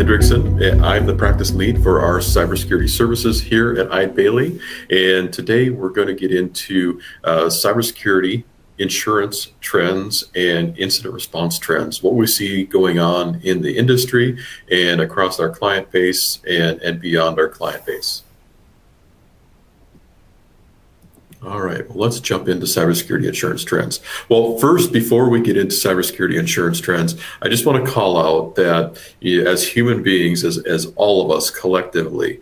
Hendrickson. I'm the practice lead for our cybersecurity services here at Eide Bailey. And today we're going to get into cybersecurity insurance trends and incident response trends, what we see going on in the industry and across our client base and beyond our client base. All right, well, let's jump into cybersecurity insurance trends. Well, first, before we get into cybersecurity insurance trends, I just want to call out that as human beings, as all of us collectively,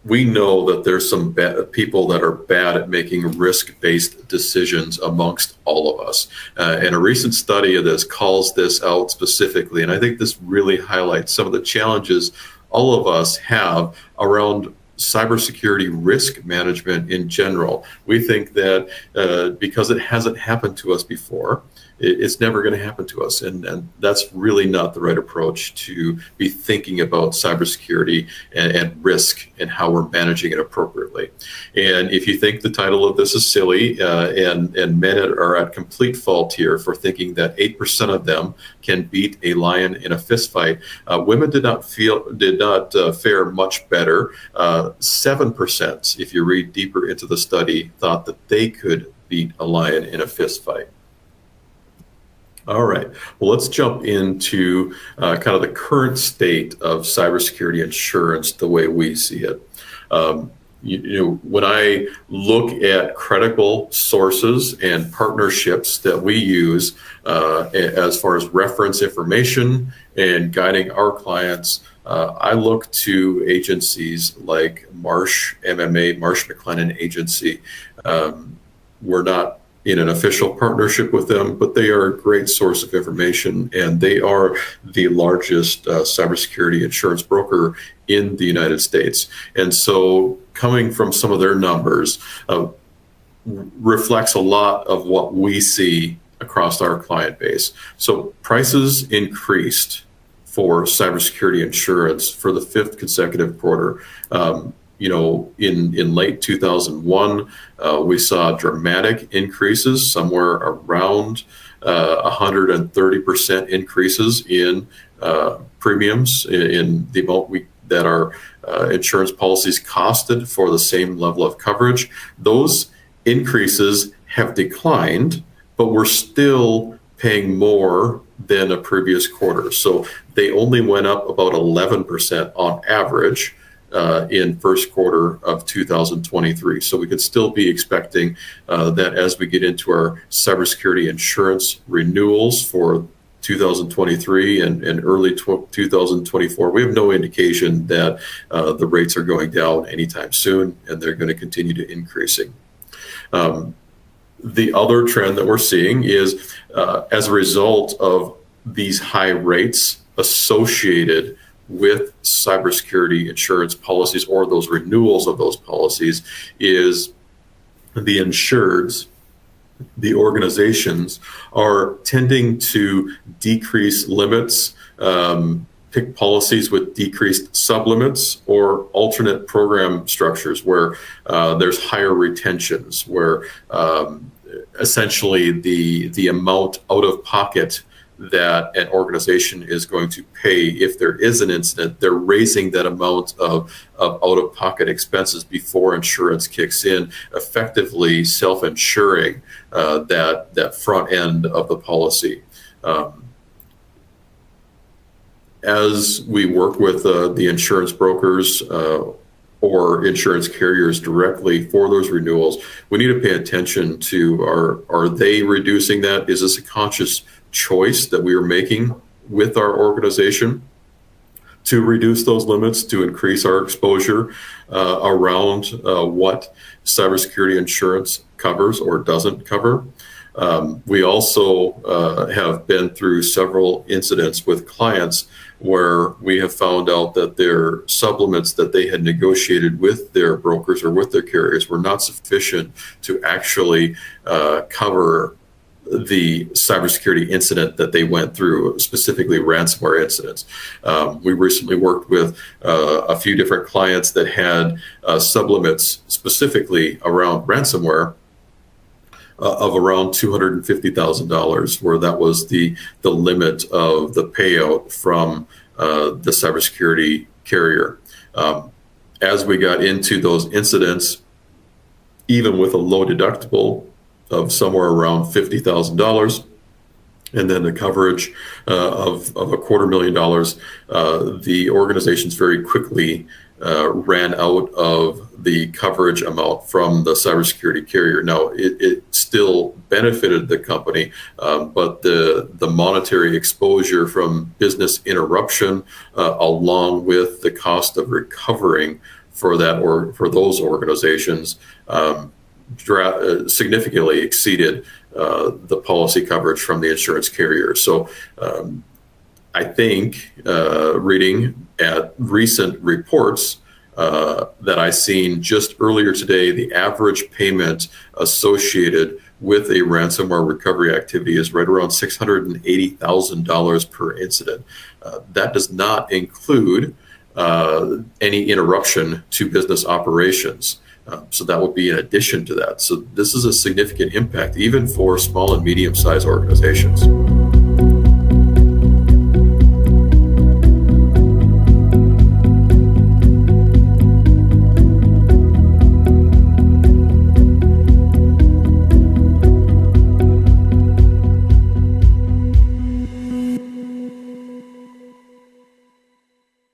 we know that there's some people that are bad at making risk-based decisions amongst all of us. And a recent study of this calls this out specifically, and I think this really highlights some of the challenges all of us have around cybersecurity risk management in general. We think that because it hasn't happened to us before, it's never going to happen to us. And that's really not the right approach to be thinking about cybersecurity and risk and how we're managing it appropriately. And if you think the title of this is silly, and men are at complete fault here for thinking that 8% of them can beat a lion in a fist fight, women did not fare much better. 7%, if you read deeper into the study, thought that they could beat a lion in a fist fight. All right, well, let's jump into kind of the current state of cybersecurity insurance the way we see it. When I look at credible sources and partnerships that we use as far as reference information and guiding our clients, I look to agencies like Marsh MMA, Marsh McLennan Agency. We're not in an official partnership with them, but they are a great source of information, and they are the largest cybersecurity insurance broker in the United States. And so coming from some of their numbers reflects a lot of what we see across our client base. So prices increased for cybersecurity insurance for the fifth consecutive quarter. In late 2001, we saw dramatic increases, somewhere around 130% increases in premiums in the amount that our insurance policies costed for the same level of coverage. Those increases have declined, but we're still paying more than a previous quarter. So they only went up about 11% on average in first quarter of 2023. So we could still be expecting that as we get into our cybersecurity insurance renewals for 2023 and early 2024, we have no indication that the rates are going down anytime soon, and they're going to continue to increasing. The other trend that we're seeing is as a result of these high rates associated with cybersecurity insurance policies or those renewals of those policies, is the insureds, the organizations, are tending to decrease limits, pick policies with decreased sublimits, or alternate program structures where there's higher retentions, where essentially the amount out of pocket that an organization is going to pay if there is an incident, they're raising that amount of out-of-pocket expenses before insurance kicks in, effectively self-insuring that front end of the policy. As we work with the insurance brokers or insurance carriers directly for those renewals, we need to pay attention to are they reducing that? Is this a conscious choice that we are making with our organization to reduce those limits, to increase our exposure around what cybersecurity insurance covers or doesn't cover? We also have been through several incidents with clients where we have found out that their sublimits that they had negotiated with their brokers or with their carriers were not sufficient to actually cover the cybersecurity incident that they went through, specifically ransomware incidents. We recently worked with a few different clients that had sublimits specifically around ransomware of around $250,000, where that was the limit of the payout from the cybersecurity carrier. As we got into those incidents, even with a low deductible of somewhere around $50,000, and then the coverage of $250,000, the organizations very quickly ran out of the coverage amount from the cybersecurity carrier. Now, it still benefited the company, but the monetary exposure from business interruption, along with the cost of recovering for that or for those organizations, significantly exceeded the policy coverage from the insurance carrier. So I think reading at recent reports that I seen just earlier today, the average payment associated with a ransomware recovery activity is right around $680,000 per incident. That does not include any interruption to business operations. So that would be in addition to that. So this is a significant impact, even for small and medium-sized organizations.